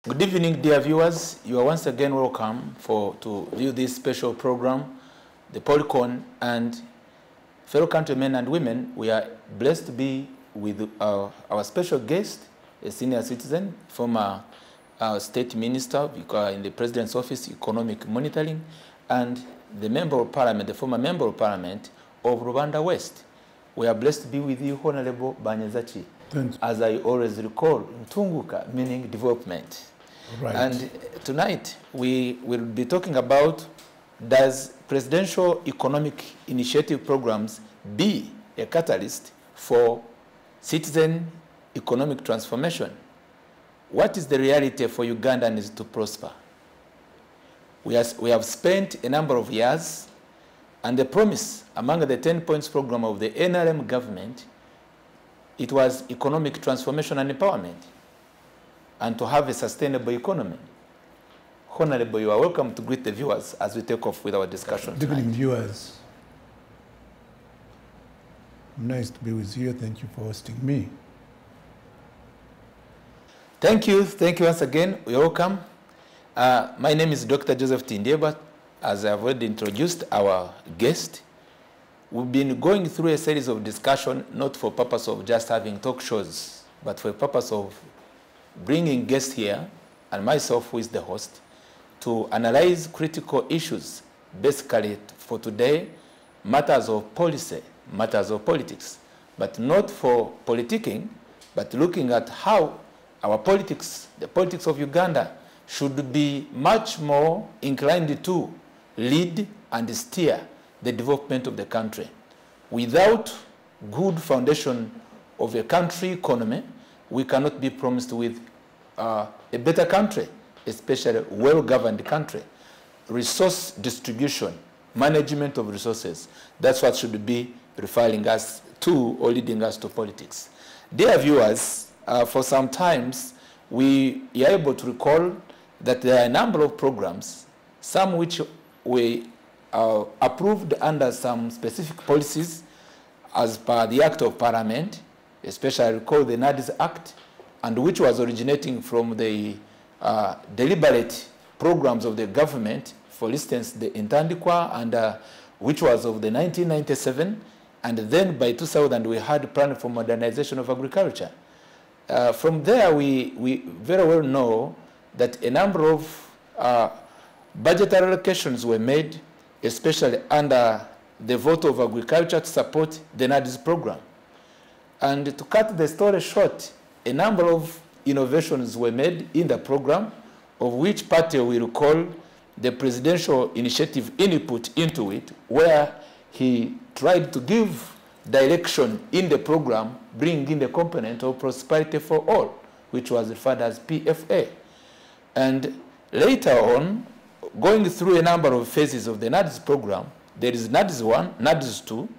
Good evening, dear viewers. You are once again welcome to view this special program, the Polycon, and fellow countrymen and women. We are blessed to be with our special guest, a senior citizen, former state minister in the President's Office, Economic Monitoring, and the member of parliament, the former member of parliament of Rwanda West. We are blessed to be with you, Honorable Banyezachi. As I always recall, Ntunguka, meaning development. Right. And tonight we will be talking about, does presidential economic initiative programs be a catalyst for citizen economic transformation? What is the reality for Ugandans to prosper? We have spent a number of years, and the promise among the 10 points program of the NRM government, it was economic transformation and empowerment, and to have a sustainable economy. Honorable, you are welcome to greet the viewers as we take off with our discussion. Good evening, viewers. Nice to be with you. Thank you for hosting me. Thank you once again. You're welcome. My name is Dr. Joseph Tindeba. As I've already introduced our guest, we've been going through a series of discussion, not for purpose of just having talk shows, but for the purpose of bringing guests here, and myself, who is the host, to analyze critical issues, basically for today, matters of policy, matters of politics, but not for politicking, but looking at how our politics, the politics of Uganda, should be much more inclined to lead and steer the development of the country. Without good foundation of a country economy, we cannot be promised with a better country, especially a well-governed country. Resource distribution, management of resources, that's what should be referring us to or leading us to politics. Dear viewers, for some times, we are able to recall that there are a number of programs, some which were approved under some specific policies as per the Act of Parliament, especially I recall the NADS Act, and which was originating from the deliberate programs of the government, for instance, the Intandikwa, and which was of the 1997, and then by 2000 we had plan for modernization of agriculture. From there we very well know that a number of budgetary allocations were made, especially under the vote of agriculture, to support the NADS program. And to cut the story short, a number of innovations were made in the program, of which part we recall the presidential initiative input into it, where he tried to give direction in the program, bringing in the component of prosperity for all, which was referred as PFA. And later on, going through a number of phases of the NADS program, there is NADS 1, NADS 2,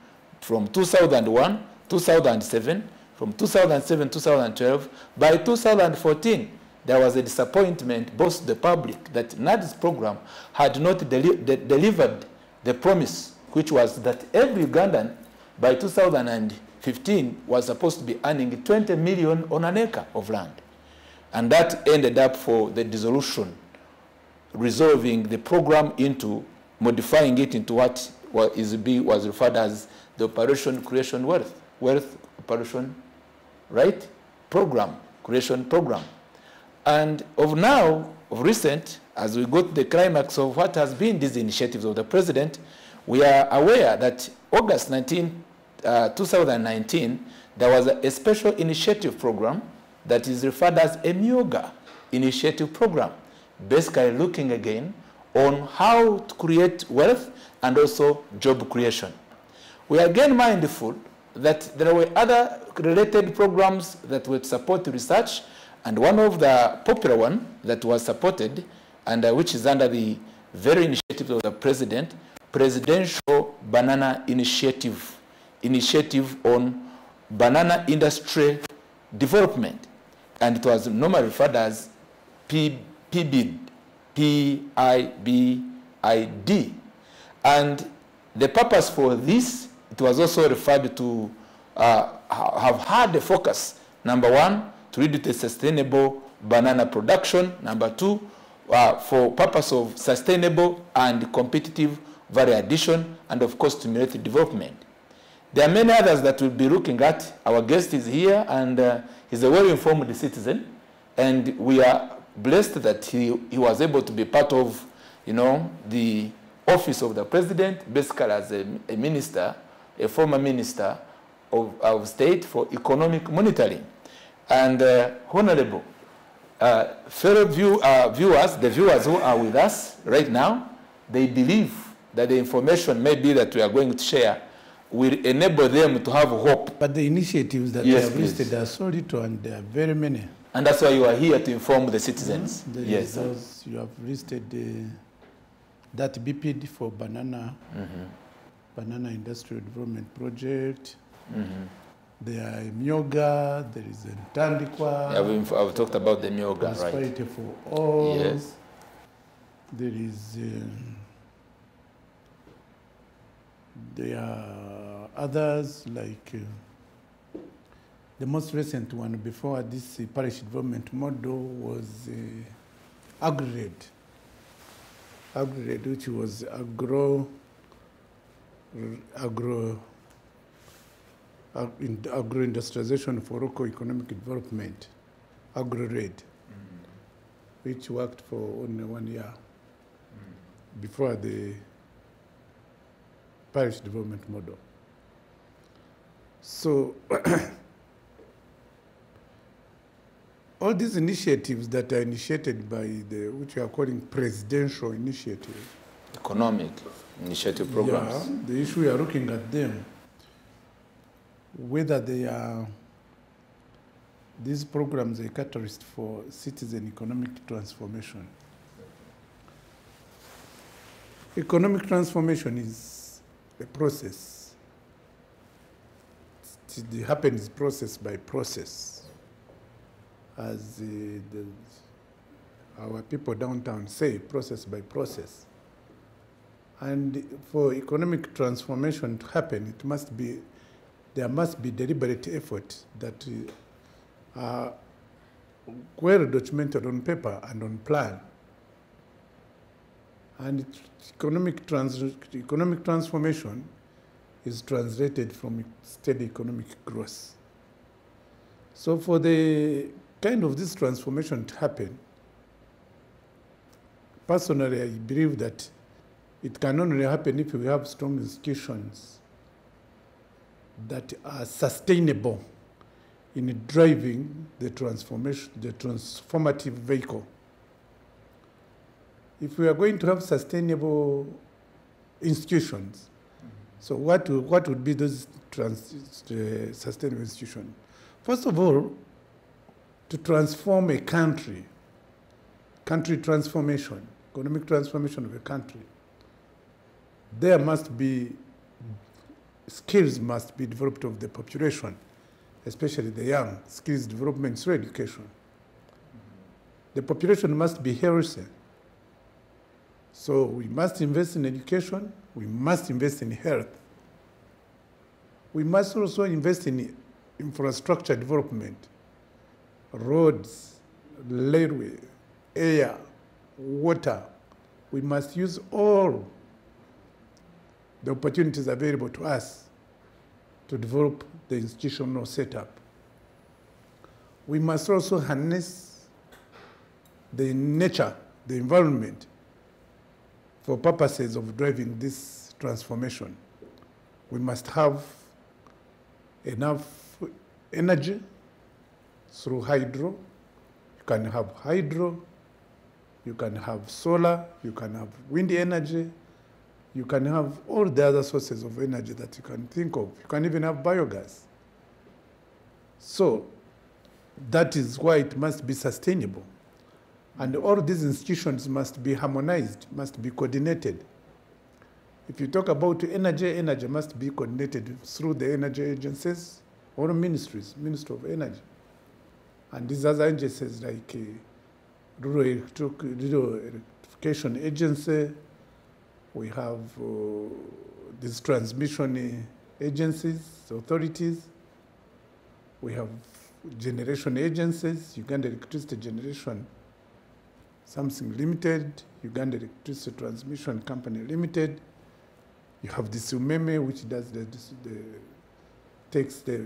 from 2001, 2007, from 2007, 2012. By 2014, there was a disappointment, both the public, that NADS program had not delivered the promise, which was that every Ugandan by 2015 was supposed to be earning 20 million on an acre of land. And that ended up for the dissolution, resolving the program into, modifying it into what was referred as the Operation Creation Wealth Operation, right? Program, creation program. And of recent, as we got the climax of what has been these initiatives of the president, we are aware that August 19, 2019, there was a special initiative program that is referred as a Myoga initiative program, basically looking again on how to create wealth and also job creation. We are again mindful that there were other related programs that would support research, and one of the popular one that was supported, and which is under the very initiative of the president, Presidential Banana Initiative on banana industry development, and it was normally referred as PIBID, P-I-B-I-D. And the purpose for this, it was also referred to have had a focus, number one, to lead to sustainable banana production. Number 2, for purpose of sustainable and competitive value addition, and of course, stimulate development. There are many others that we'll be looking at. Our guest is here, and he's a well-informed citizen, and we are blessed that he was able to be part of, the office of the president, basically as a minister, a former minister of state for economic monitoring. And honorable fellow viewers, the viewers who are with us right now, they believe that the information maybe that we are going to share will enable them to have hope. But the initiatives that Yes, you have listed are so little, and there are very many. And that's why you are here to inform the citizens. Yes. Those you have listed that BPD for banana, banana industrial development project. There are Myoga, there is Ntandikwa. Yeah, I've talked about the Myoga, right? Prosperity for all. Yes. There is, there are others like the most recent one before this parish development model was AgriRed, which was agro-industrialization for local economic development, AgriRed, which worked for only 1 year before the parish development model. So all these initiatives that are initiated by which we are calling presidential initiatives, Economic initiative programs. Yeah, the issue we are looking at them, whether they are, these programs are a catalyst for citizen economic transformation. Economic transformation is a process. It happens process by process. As our people downtown say, process by process. And for economic transformation to happen, there must be deliberate effort that are well documented on paper and on plan. And economic transformation is translated from steady economic growth. So for the kind of this transformation to happen, personally, I believe that it can only happen if we have strong institutions that are sustainable in driving the transformation, the transformative vehicle. If we are going to have sustainable institutions, so what would be those sustainable institutions? First of all, to transform a country transformation, economic transformation of a country, there must be, skills must be developed of the population, especially the young, skills development through education. The population must be healthy. So we must invest in education, we must invest in health. We must also invest in infrastructure development, roads, railway, air, water. We must use all the opportunities available to us to develop the institutional setup. We must also harness the nature, the environment, for purposes of driving this transformation. We must have enough energy through hydro. You can have hydro, you can have solar, you can have wind energy, you can have all the other sources of energy that you can think of. You can even have biogas. So that is why it must be sustainable. And all these institutions must be harmonized, must be coordinated. If you talk about energy, energy must be coordinated through the energy agencies or ministries, Ministry of Energy. And these other agencies like Rural Electrification Agency, we have these transmission agencies, authorities, we have generation agencies, Uganda Electricity Generation Something Limited, Uganda Electricity Transmission Company Limited. You have the SUMEME, which does takes the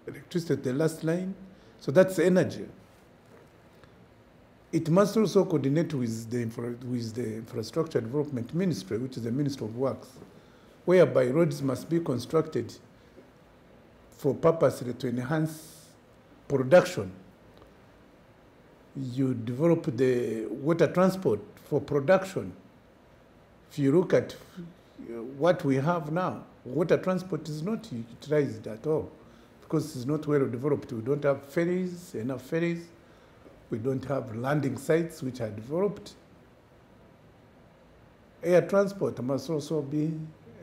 electricity at the last line. So that's energy. It must also coordinate with the Infrastructure Development Ministry, which is the Ministry of Works, whereby roads must be constructed for purposely to enhance production. You develop the water transport for production. If you look at what we have now, water transport is not utilized at all because it's not well developed. We don't have ferries, enough ferries. We don't have landing sites which are developed. Air transport must also be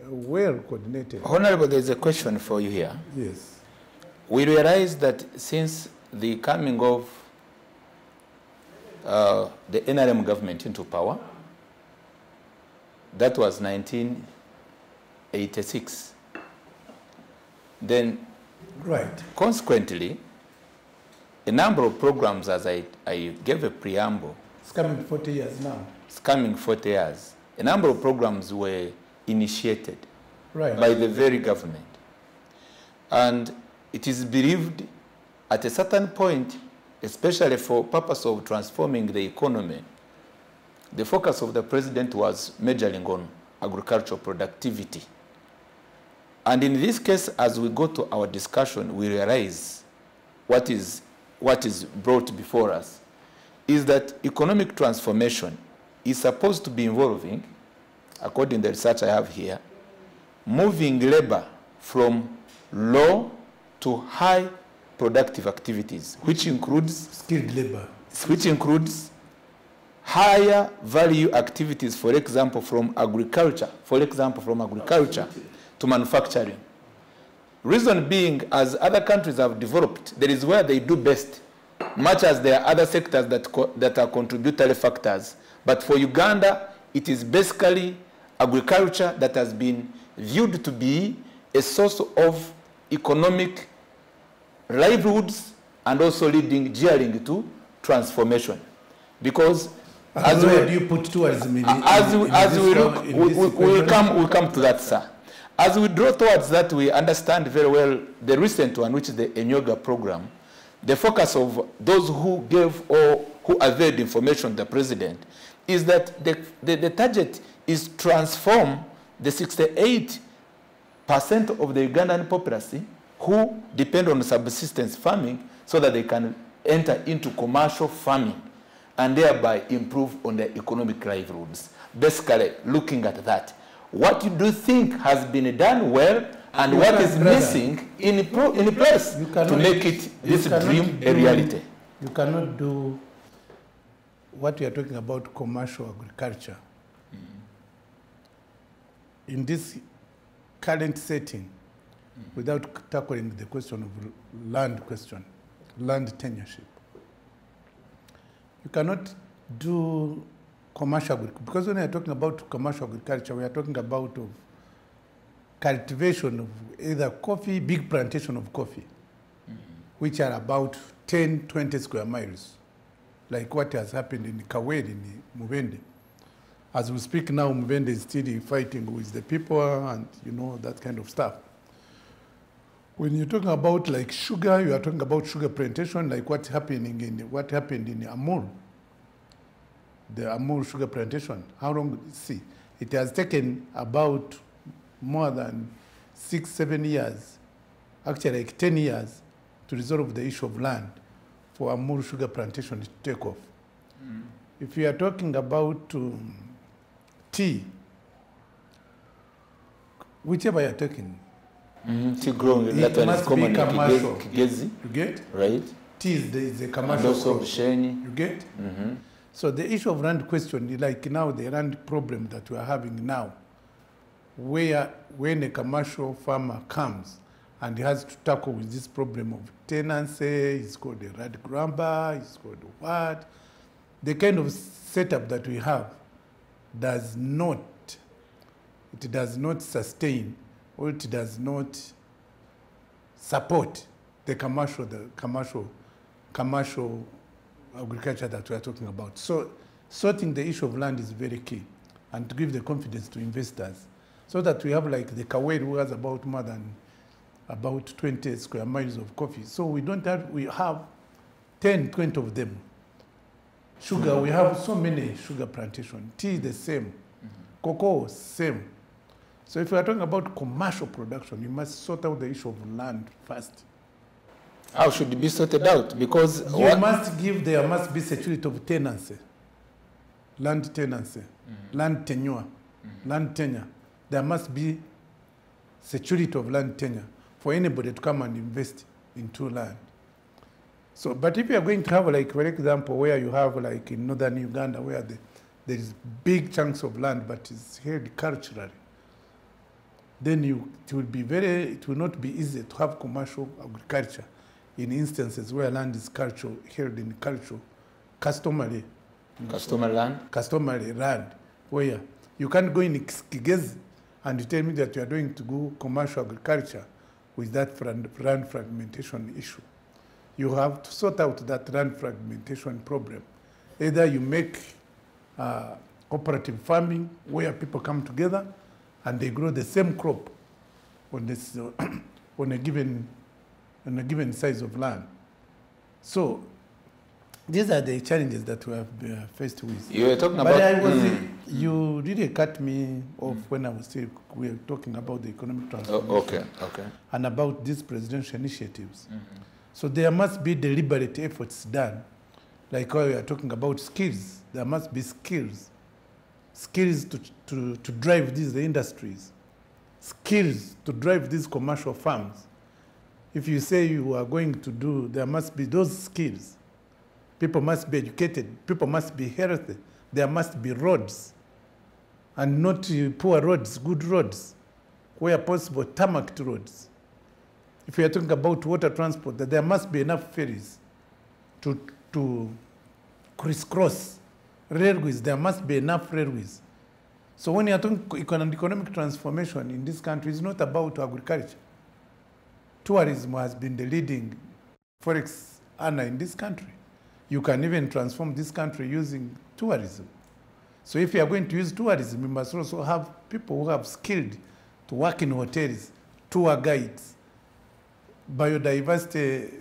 well coordinated. Honorable, there's a question for you here. Yes. We realize that since the coming of the NRM government into power, that was 1986. Then, right. Consequently, a number of programs, as I gave a preamble. It's coming 40 years now. It's coming 40 years. A number of programs were initiated by the very government. And it is believed at a certain point, especially for purpose of transforming the economy, the focus of the president was majoring on agricultural productivity. And in this case, as we go to our discussion, we realize what is brought before us is that economic transformation is supposed to be involving, according to the research I have here, moving labor from low to high productive activities, which includes skilled labor, which includes higher value activities, for example, from agriculture, to manufacturing. Reason being, as other countries have developed, there is where they do best, much as there are other sectors that are contributory factors. But for Uganda, it is basically agriculture that has been viewed to be a source of economic livelihoods and also gearing to transformation. Because as where do you put tourism in we'll come to that, sir. As we draw towards that, we understand very well the recent one, which is the Enyoga program. The focus of those who gave or who availed information to the president is that the target is transform the 68% of the Ugandan populace who depend on subsistence farming so that they can enter into commercial farming and thereby improve on their economic livelihoods. Basically, looking at that. What do you think has been done well and what is missing in place to make this dream a reality? You cannot do what we are talking about, commercial agriculture. In this current setting, without tackling the question of land tenureship. You cannot do commercial agriculture, because when we are talking about commercial agriculture, we are talking about cultivation of either coffee, big plantation of coffee, which are about 10, 20 square miles, like what has happened in Kaweri, in Mubende. As we speak now, Mubende is still fighting with the people and, that kind of stuff. When you're talking about like sugar, you are talking about sugar plantation, like what happened in Amur, the Amur sugar plantation. How long? See, it has taken about more than 6-7 years, actually like 10 years, to resolve the issue of land for Amur sugar plantation to take off. If you are talking about tea, whichever you are taking, tea growing, that one is common in Kigezi. You get? Right. Tea is the commercial. And also Sheni. You get? So the issue of land question, like now the land problem that we are having now, where when a commercial farmer comes and he has to tackle with this problem of tenancy, it's called a red grabber, it's called what, the kind of setup that we have does not sustain, or it does not support the commercial agriculture that we are talking about. So sorting the issue of land is very key, and to give the confidence to investors, so that we have like the Kaweri, who has about more than about 20 square miles of coffee. So we have 10, 20 of them. Sugar, we have so many sugar plantation. Tea, the same. Cocoa, same. So if we are talking about commercial production, you must sort out the issue of land first. How should it be sorted out? Because there must be security of tenancy, land tenancy, land tenure, land tenure. There must be security of land tenure for anybody to come and invest into land. So, but if you are going to have, like, for example, where you have, like, in northern Uganda, where there is big chunks of land, but it's held culturally, then it will not be easy to have commercial agriculture in instances where land is held in customary land, where you can't go in Kigezi and you tell me that you are going to go commercial agriculture with that land fragmentation issue. You have to sort out that land fragmentation problem. Either you make cooperative farming where people come together and they grow the same crop on this on a given size of land. So these are the challenges that we have faced with. You were talking about... You really cut me off when we were talking about the economic transformation. Okay. And about these presidential initiatives. So there must be deliberate efforts done. Like when we are talking about skills, there must be skills to drive these industries, skills to drive these commercial farms. If you say you are going to do, there must be those skills. People must be educated. People must be healthy. There must be roads, and not poor roads, good roads, where possible, tarmacked roads. If we are talking about water transport, that there must be enough ferries to crisscross railways. There must be enough railways. So when you are talking economic transformation in this country, it's not about agriculture. Tourism has been the leading forex earner in this country. You can even transform this country using tourism. So if you are going to use tourism, you must also have people who have skilled to work in hotels, tour guides, biodiversity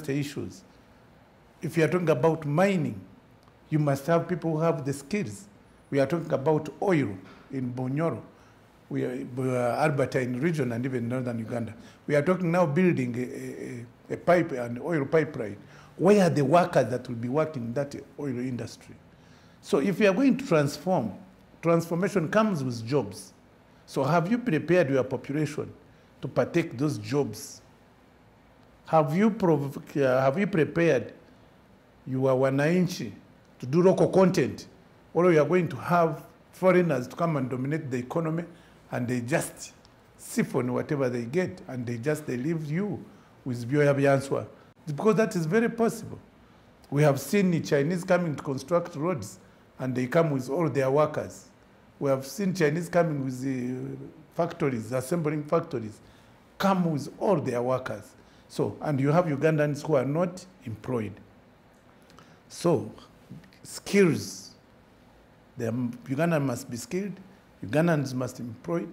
issues. If you are talking about mining, you must have people who have the skills. We are talking about oil in Bunyoro. We are Alberta in region and even northern Uganda. We are talking now building a pipe, an oil pipeline. Where are the workers that will be working in that oil industry? So if you are going to transformation comes with jobs. So have you prepared your population to partake those jobs? Have you prepared your wananchi to do local content? Or you are going to have foreigners to come and dominate the economy, and they just siphon whatever they get, and they leave you with Bioya Bianswa. Because that is very possible. We have seen the Chinese coming to construct roads, and they come with all their workers. We have seen Chinese coming with the factories, assembling factories, come with all their workers. So, and you have Ugandans who are not employed. So, skills. Ugandans must be skilled. Ugandans must employ.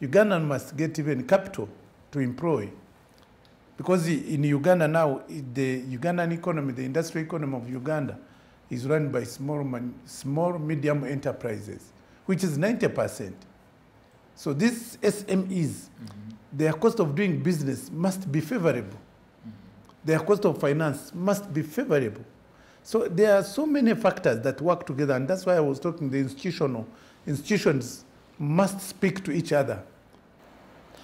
Ugandans must get even capital to employ. Because in Uganda now, the Ugandan economy, the industrial economy of Uganda is run by small, medium enterprises, which is 90%. So these SMEs, their cost of doing business must be favorable. Their cost of finance must be favorable. So there are so many factors that work together, and that's why I was talking the institutions must speak to each other.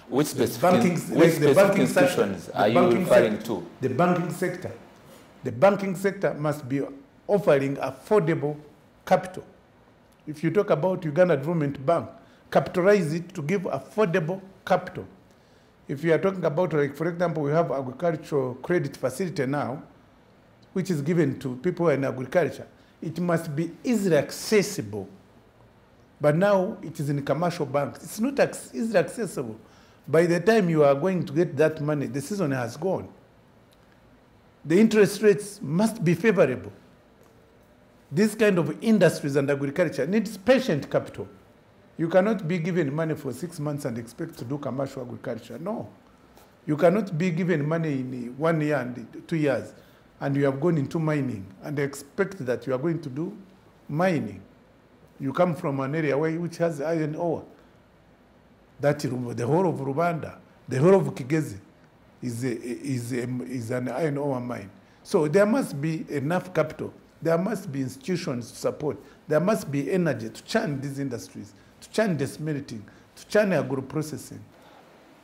Which specific institutions are you referring to? The banking sector. The banking sector must be offering affordable capital. If you talk about Uganda Development Bank, capitalize it to give affordable capital. If you are talking about, like, for example, we have agricultural credit facility now, which is given to people in agriculture. It must be easily accessible But now it is in commercial banks. It's not easily accessible. By the time you are going to get that money, the season has gone. The interest rates must be favorable. This kind of industries and agriculture needs patient capital. You cannot be given money for 6 months and expect to do commercial agriculture. No. You cannot be given money in 1 year and 2 years and you have gone into mining and expect that you are going to do mining. You come from an area which has iron ore. That the whole of Rwanda, the whole of Kigezi is an iron ore mine. So there must be enough capital. There must be institutions to support. There must be energy to churn these industries, to churn the smelting, to churn agro-processing.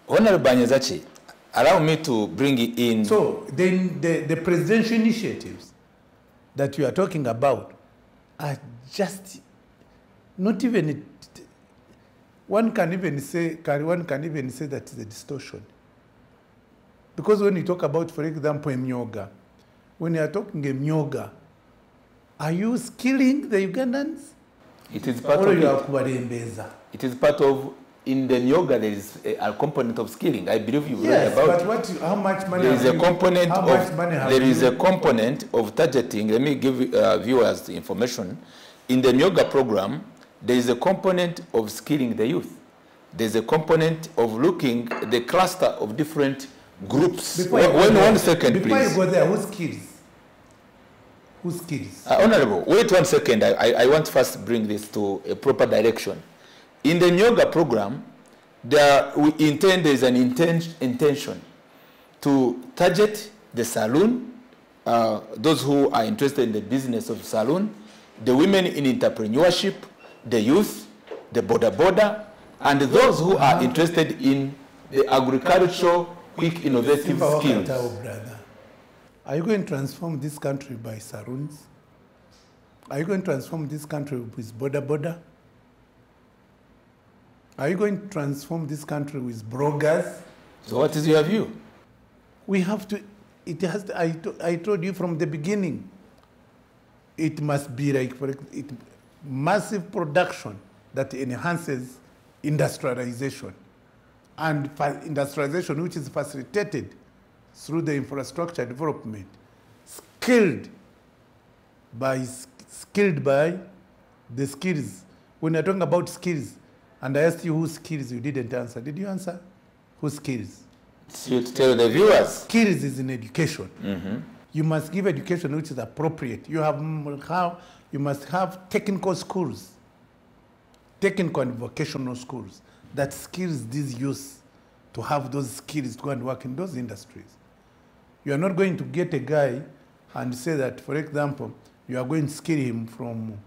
Honorable Banyazachi, allow me to bring it in. So then the presidential initiatives that you are talking about are just not even, one can even say that it's a distortion. Because when you talk about, for example, Myoga, when you are talking Myoga, are you skilling the Ugandans? It is part or of you are it is part of, in the Myoga there is a component of skilling. I believe you yes, read about but it. How much money there is have a component how of, much money have there you? is a component of targeting. Let me give viewers the information. In the Myoga program, there is a component of skilling the youth. There is a component of looking at the cluster of different groups. One second, please. Before you go there, who skills? Who skills? Honorable, wait 1 second. I want to first bring this to a proper direction. In the Myoga program, there is an intention to target the saloon, those who are interested in the business of saloon, the women in entrepreneurship, the youth, the border, and those who are interested in the agricultural, quick, innovative skills. Are you going to transform this country by saloons? Are you going to transform this country with border? Are you going to transform this country with bloggers? So what is your view? We have to, I told you from the beginning, it must be like massive production that enhances industrialization. And industrialization which is facilitated through the infrastructure development, skilled by the skills. When you're talking about skills, and I asked you whose skills, you didn't answer. Did you answer? Whose skills? So to tell the viewers. Skills is in education. Mm-hmm. You must give education which is appropriate. You must have technical schools, technical and vocational schools that skills these youth to have those skills to go and work in those industries. You are not going to get a guy and say that, for example, you are going to skill him from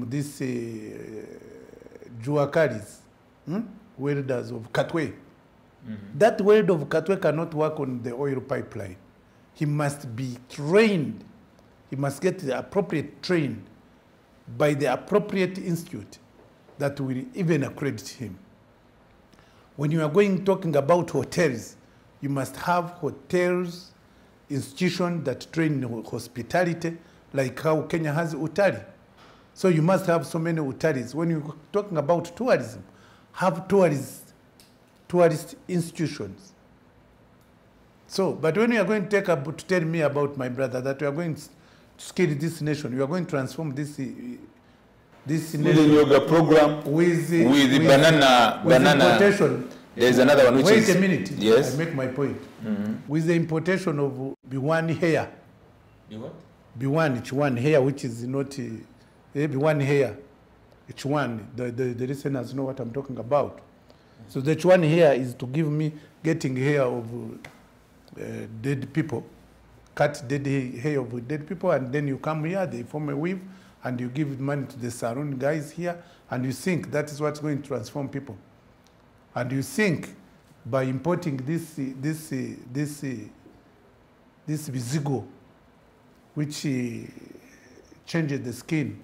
this Juakaris, welders of Katwe. Mm-hmm. That welder of Katwe cannot work on the oil pipeline. He must be trained. He must get the appropriate train by the appropriate institute that will even accredit him. When you are talking about hotels, you must have hotels, institutions that train in hospitality, like how Kenya has Utali. So you must have so many Utalis. When you're talking about tourism, have tourist institutions. So, but when you are going to tell me about my brother that you are going to scale this nation, you are going to transform this nation. With the yoga program, with banana. Importation. There is another one which Wait a minute. Yes. I make my point. Mm-hmm. With the importation of B1 hair. The what? B1, each one hair, which is not B1 hair. Each one, the listeners know what I'm talking about. So the each one hair is to give me getting hair of dead people, cut dead hair of dead people, and then you come here, they form a weave, and you give money to the saloon guys here, and you think that is what's going to transform people. And you think by importing this Bizigo, which changes the skin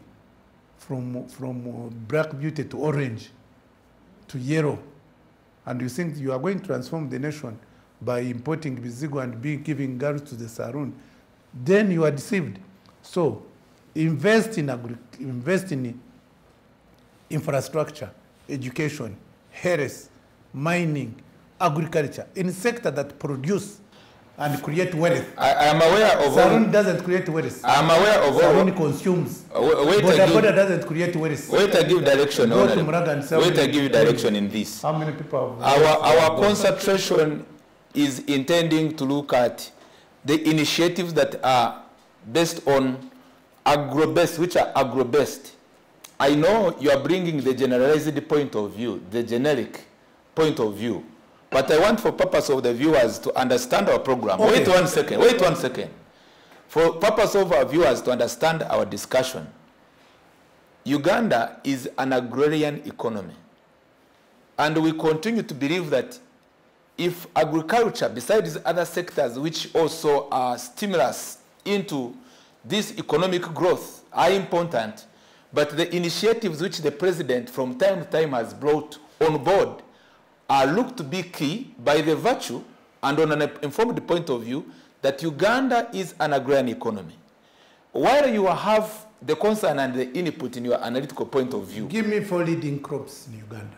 from black beauty to orange to yellow, and you think you are going to transform the nation by importing Bizigo and giving girls to the saloon, then you are deceived. So invest in infrastructure, education, health, mining, agriculture, in sector that produce and create wealth. I am aware of Saruni doesn't create wealth. I am aware of Saruni consumes. Boda doesn't create wealth. Wait, I give direction. Go to Muraga and Wait, I give direction in this. How many people have Our concentration is intending to look at the initiatives that are based on agro-based, which are agro-based. I know you are bringing the generalized point of view, the generic point of view. But I want for purpose of the viewers to understand our program. Okay. Wait 1 second, wait 1 second. For purpose of our viewers to understand our discussion, Uganda is an agrarian economy. And we continue to believe that if agriculture, besides other sectors which also are stimulus into this economic growth, are important, but the initiatives which the president from time to time has brought on board are looked to be key by the virtue and on an informed point of view that Uganda is an agrarian economy. While you have the concern and the input in your analytical point of view. Give me 4 leading crops in Uganda.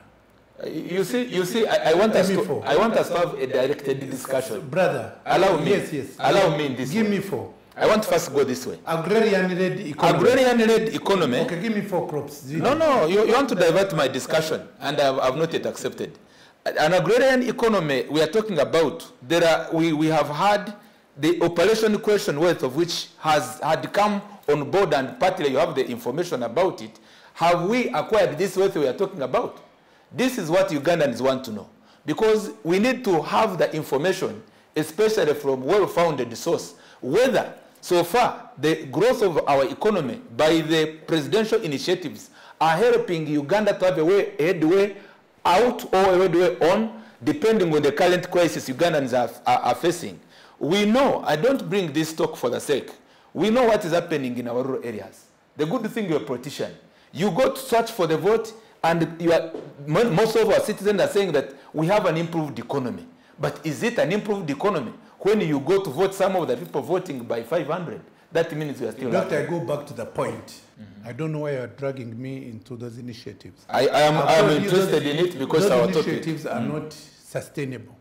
You see, I want us to have a directed discussion. Brother, allow me. Yes. Allow me in this. Give way. Me 4. I want to first go this way. Agrarian-led economy. Agrarian-led economy. Okay, give me 4 crops. No, you want to divert my discussion, and I've not yet accepted. An agrarian economy we are talking about, we have had the operation question worth of which had come on board, and partly you have the information about it. Have we acquired this wealth we are talking about? This is what Ugandans want to know. Because we need to have the information, especially from well-founded source, whether so far the growth of our economy by the presidential initiatives are helping Uganda to have a headway out or a headway on, depending on the current crisis Ugandans are facing. We know, I don't bring this talk for the sake, we know what is happening in our rural areas. The good thing, you're a politician. You go to search for the vote, and most of our citizens are saying that we have an improved economy. But is it an improved economy? When you go to vote, some of the people voting by 500, that means we are still Doctor, I go back to the point. I don't know why you're dragging me into those initiatives. I am interested in it because our those initiatives are not sustainable.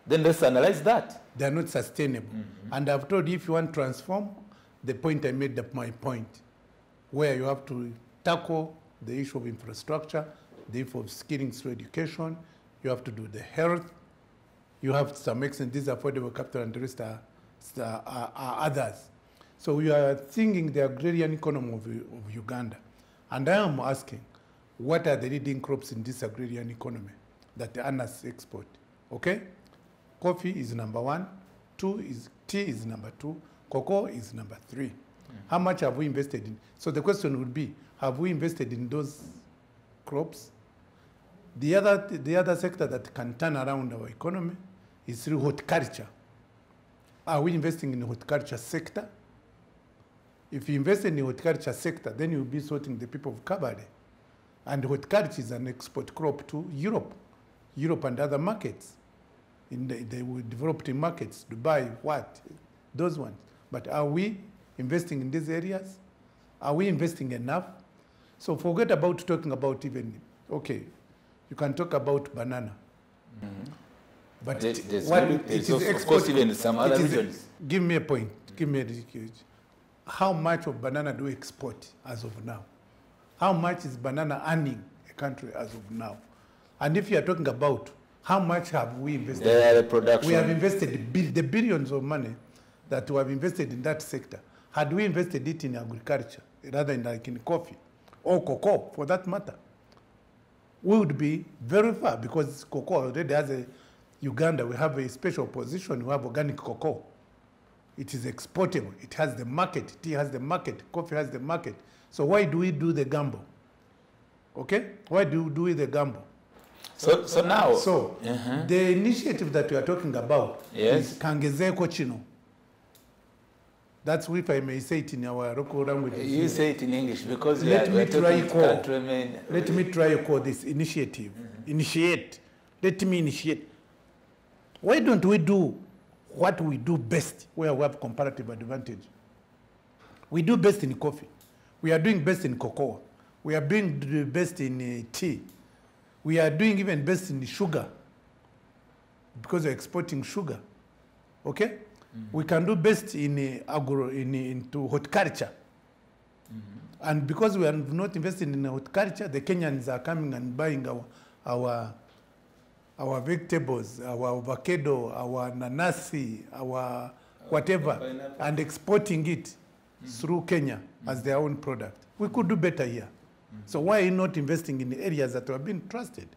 Then let's analyze that. They are not sustainable. And I've told you, if you want to transform, the point I made up my point, where you have to tackle the issue of infrastructure, the issue of skilling through education, you have to do the health, you have to some extent these affordable capital and the rest are others. So we are thinking the agrarian economy of Uganda. And I am asking, what are the leading crops in this agrarian economy that the ANAS export? Okay? Coffee is number 1, tea is number 2, cocoa is number 3. How much have we invested in? So the question would be, have we invested in those crops? The other sector that can turn around our economy is through horticulture. Are we investing in the horticulture sector? If you invest in the horticulture sector, then you'll be sorting the people of Kabale. And horticulture is an export crop to Europe and other markets. In the developed markets, Dubai, those ones. But are we investing in these areas? Are we investing enough? So forget about talking about even, okay, you can talk about banana. But of course even some other regions. Give me a point. Give me a how much of banana do we export as of now? How much is banana earning a country as of now? And if you are talking about how much have we invested? We have invested the billions of money that we have invested in that sector. Had we invested it in agriculture, rather than like in coffee, or cocoa for that matter, we would be very far, because cocoa already has Uganda, we have a special position, we have organic cocoa. It is exportable, it has the market, tea has the market, coffee has the market. So why do we do the gamble? Okay? Why do we do the gamble? So now... So, the initiative that we are talking about is Kangezeko Chino. That's if I may say it in our local language. You say it in English because let me try to call this initiative. Initiate. Let me initiate. Why don't we do what we do best, where we have comparative advantage? We do best in coffee. We are doing best in cocoa. We are doing the best in tea. We are doing even best in sugar because we're exporting sugar. Okay? We can do best in into horticulture. And because we are not investing in horticulture, the Kenyans are coming and buying our vegetables, our avocado, our nanasi, our whatever, and exporting it through Kenya as their own product. We could do better here. So why are you not investing in areas that have been trusted?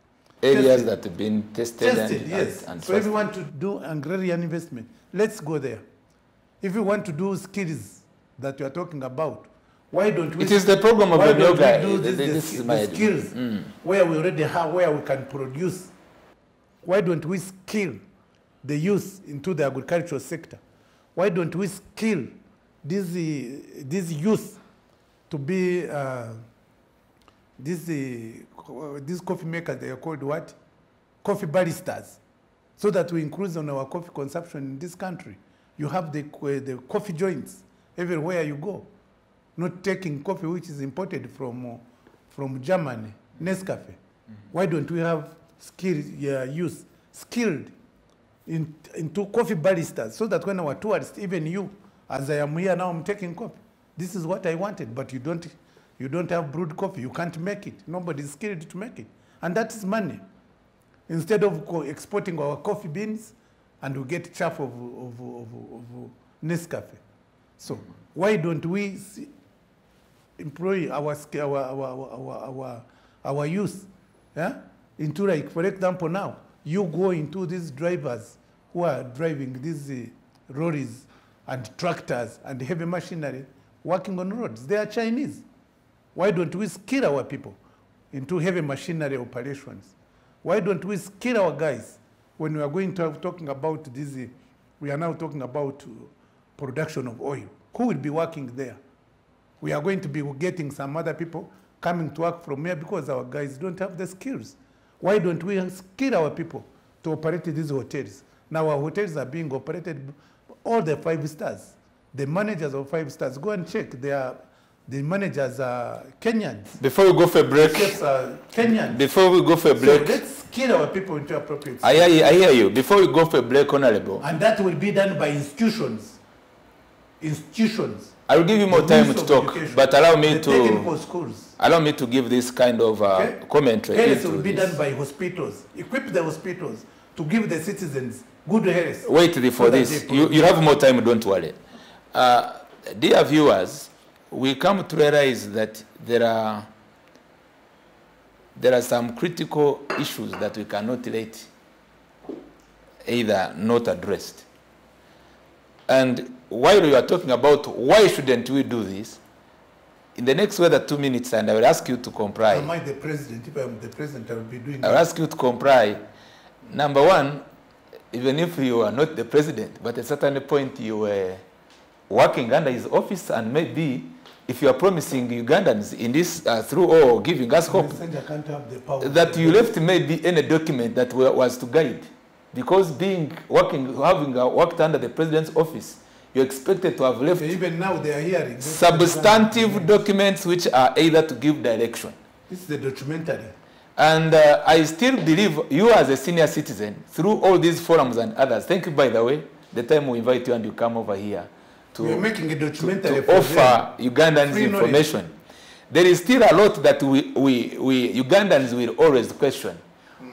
Areas that have been tested yes. and so if you want to do agrarian investment, let's go there. If you want to do skills that you are talking about, why don't we? It is the program of the new guy. The skills where we already have, where we can produce. Why don't we skill the youth into the agricultural sector? Why don't we skill these youth to be these coffee makers? They are called what? Coffee baristas, so that we increase on our coffee consumption in this country. You have the coffee joints everywhere you go. Not taking coffee which is imported from Germany, Nescafe. Why don't we have youth skilled into coffee baristas, so that when our tourists, even you, as I am here now, I'm taking coffee. This is what I wanted, but you don't have brewed coffee. You can't make it. Nobody's skilled to make it, and that is money. Instead of exporting our coffee beans, and we get chaff of Nescafe. So why don't we employ our youth into, like, for example, now you go into these drivers who are driving these lorries and tractors and heavy machinery working on roads. They are Chinese. Why don't we skill our people into heavy machinery operations? Why don't we skill our guys when we are going to talking about this? We are now talking about production of oil. Who will be working there? We are going to be getting some other people coming to work from here because our guys don't have the skills. Why don't we skill our people to operate these hotels? Now our hotels are being operated, all the 5 stars. The managers of 5 stars, go and check. The managers are Kenyans. Before we go for a break. The chefs are Kenyans. Before we go for a break. So let's skill our people into appropriate skills. I hear you. Before we go for a break, Honorable. And that will be done by institutions. Institutions. I will give you more time to talk, but allow me to give this kind of commentary. Health will be done by hospitals. Equip the hospitals to give the citizens good health. Wait for this. You have more time, don't worry. Dear viewers, we come to realize that there are some critical issues that we cannot let either not addressed. And while we are talking about why shouldn't we do this, in the next 2 minutes, and I will ask you to comply. Am I the president? If I'm the president, I will be doing that. I will ask you to comply. Number one, even if you are not the president, but at a certain point you were working under his office, and maybe if you are promising Ugandans in this through or giving us hope, can't have the power that you left maybe any document that was to guide. Because having worked under the president's office, you're expected to have left even now they are hearing substantive documents which are either to give direction. This is the documentary. And I still believe you as a senior citizen, through all these forums and others, thank you, by the way, the time we invite you and you come over here we are making a documentary to offer Ugandans information. There is still a lot that we Ugandans will always question.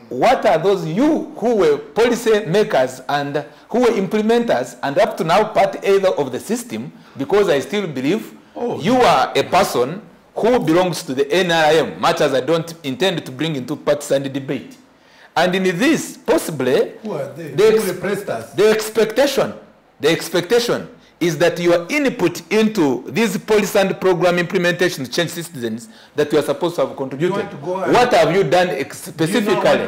What are those you who were policy makers and who were implementers and up to now part either of the system, because I still believe you are a person who belongs to the NRM, much as I don't intend to bring into partisan debate. And in this, possibly, who are they? The expectation is that your input into these policy and program implementation to change citizens that you are supposed to have contributed. What have you done specifically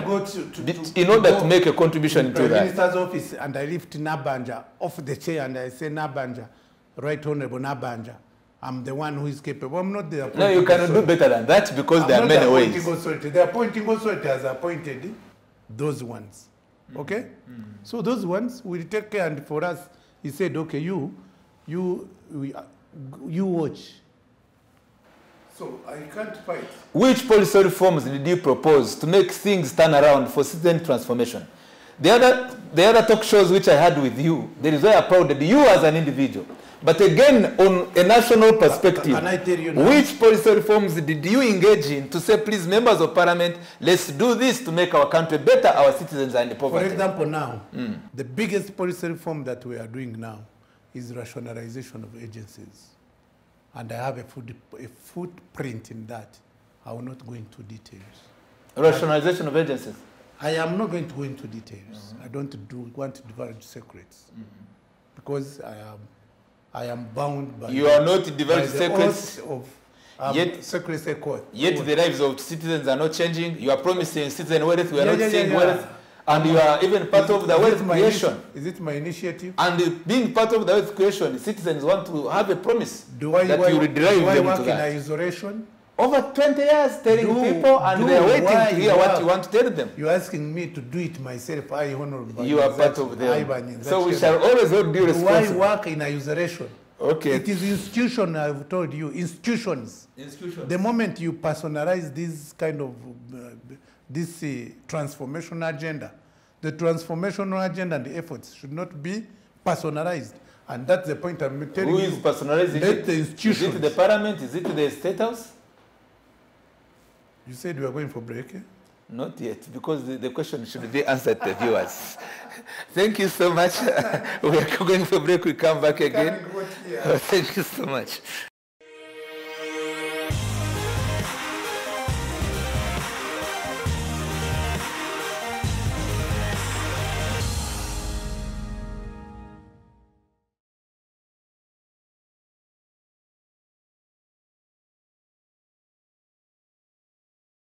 in order to make a contribution into that? The Minister's office, and I lift Nabanja off the chair and I say, Nabanja, Right Honorable Nabanja, I'm the one who is capable. I'm not the appointing. No, you cannot do better than that because there are many ways. The appointing authority has appointed those ones. Okay? So those ones will take care, and for us, he said, okay, you watch. So I can't fight. Which policy reforms did you propose to make things turn around for citizen transformation? The other talk shows which I had with you, there is where I applauded you as an individual. But again, on a national perspective, Can I tell you now? which policy reforms did you engage in to say, please, members of parliament, let's do this to make our country better, our citizens and the poverty? For example, now, the biggest policy reform that we are doing now is rationalization of agencies. And I have a footprint in that. I will not go into details. Rationalization of agencies? I am not going to go into details. I don't want to divulge secrets. Because I am bound by You are not divulging secrets secrets, of yet- secrecy court. yet the lives of citizens are not changing. You are promising citizen wealth, we are Yeah, not yeah, seeing yeah, wealth. And you are even part of the wealth creation. Is it my initiative? And being part of the wealth creation, citizens want to have a promise Do I, that you will drive do I them work to in that. isolation? Over 20 years telling people, and they are waiting to hear what you want to tell them. You're asking me to do it myself. I honorable. You are part of them. So we shall always hold you Do I responsible. work in isolation? Okay. It is institution, I've told you, institutions. The moment you personalize this kind of transformational agenda, the transformational agenda and the efforts should not be personalized. And that's the point I'm telling you. Who is personalizing Let it? the Is institutions. it the parliament? Is it the state house? You said we are going for break, eh? Not yet, because the question should be answered to the viewers. Thank you so much. We are going for break. We come back again. Thank you so much.